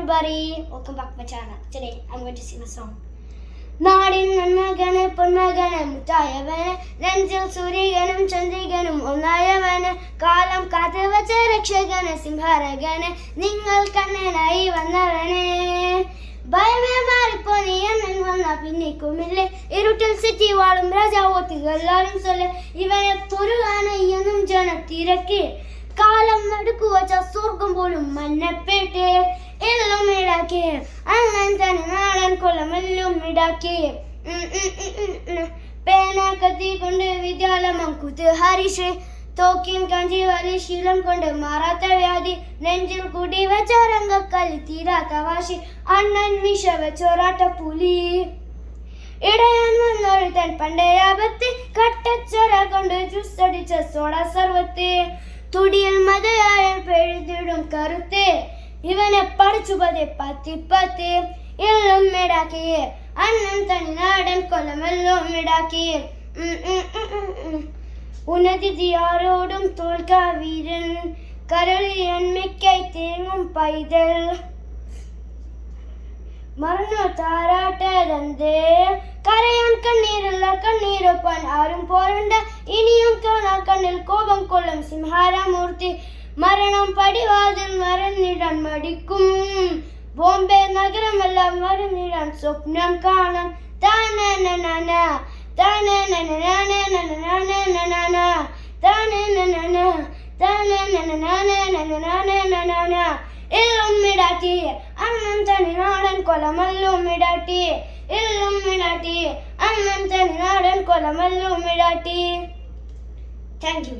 everybody, welcome back to my channel. Today I'm going to sing a song. നാടിൻ നന്മകന് പൊന്മകന് മുത്തായവന് നെഞ്ചിൽ സൂര്യകനും ചന്ദ്രികനും ഒന്നായവന് കാലം കാത്തുവച്ച രക്ഷകന് സിംഹരകന് നിങ്ങൾ കണ്ണനായി വന്നവന് ഭയമേ മാറിപ്പോ നീ എന്നൻ വന്ന പിന്നിക്കുമില്ലേ ഇരുട്ടിൽ സിറ്റി വാളും രാജാവോത്തുകളാലും ചൊല്ല് ഇവനെ തൊരുകാണ് എന്നും ജനത്തിരക്ക് കാലം നടുക്കുവച്ച സ്വർഗം പോലും മഞ്ഞപ്പേട്ട് എല്ലാം ഇടാക്കി അങ്ങനെ തന്നെ നാടൻ കൊല്ലമെല്ലാം ഇടാക്കി പേന കത്തി കൊണ്ട് വിദ്യാലയം കുത്തുഹരിഷ് തോക്കിൻ കഞ്ചി വലി ശീലം കൊണ്ട് മാറാത്ത വ്യാധി നെഞ്ചിൽ കൂടി വെച്ച രംഗക്കല്ലി തീരാത്ത വാശി അണ്ണൻ മീശ വെച്ചോറാട്ട പുലി ഇടയാൻ വന്നൊരുത്തൻ പണ്ടേ ആപത്ത് കട്ടച്ചൊര കൊണ്ട് ജ്യൂസടിച്ച സോഡ സർവത്ത് തുടിയിൽ മതയായൻ പെഴുതിടും കറുത്ത് ഇവനെ പഠിച്ചു പതി പത്തി എല്ലാം ഇടാക്കി അണ്ണൻ തനി നാടൻ കൊല്ലമെല്ലാം ഇടാക്കി ഉന്നതിയാരോടും തോൽക്ക വീരൻ കരളി എന്മയ്ക്കായി തേങ്ങും പൈതൽ മറന്നു താരാട്ടതന്തേ കരയാൻ കണ്ണീരല്ല കണ്ണീരൊപ്പാൻ ആരും പോരണ്ട ഇനിയും കാണാ കണ്ണിൽ കോപം കൊള്ളും സിംഹാരമൂർത്തി മരണം പടിവാതിൽ മറന്നിടാൻ മടിക്കും ബോംബെ നഗരമെല്ലാം മറന്നിടാൻ സ്വപ്നം കാണാൻ താനനനന എല്ലാം ഇടാട്ടി അണ്ണൻ തനി നാടൻ കൊലമെല്ലാം ഇടാട്ടി എല്ലാം ഇടാട്ടി അണ്ണൻ തനി നാടൻ കൊലമെല്ലാം ഇടാട്ടി. Thank you.